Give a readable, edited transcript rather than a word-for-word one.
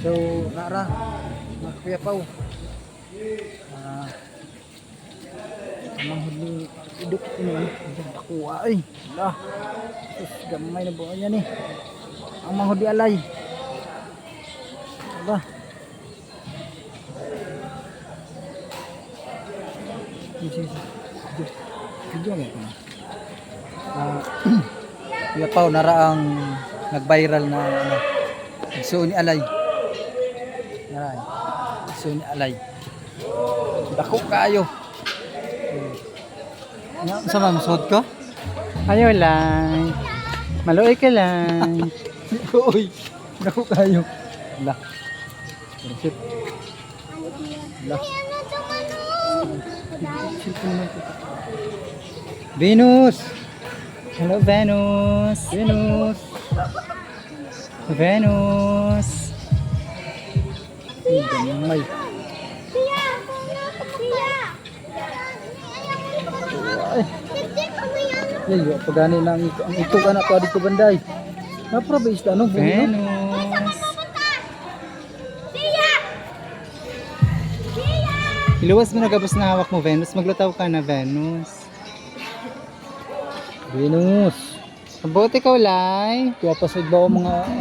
So, nara, mga Kuya Pao. Amang huli idok ini ako ay. Lah. Sus, gamay na buhay yan eh. Ang mga huli alay. Aba. Video mo ito. Kuya Pao, nara ang nag-viral na ano, igsuon ni alay. Nara, igsuon ni alay. Dako kayo. Ano sa mamusod ko? Ayaw lang. Maluoy ka lang. Uy, dako kayo. Lah. Shit. Lah. Venus. Hello, Venus. Venus. Venus. Gamay. Ay, pagani na ang ito ka na pa dito banday. Naprabis ta no Venus. Iluwas mo na gabos na hawak mo, Venus. Maglutaw ka na, Venus. Venus. Mabuti ka, Ulay. Kaya pasod ba ako mga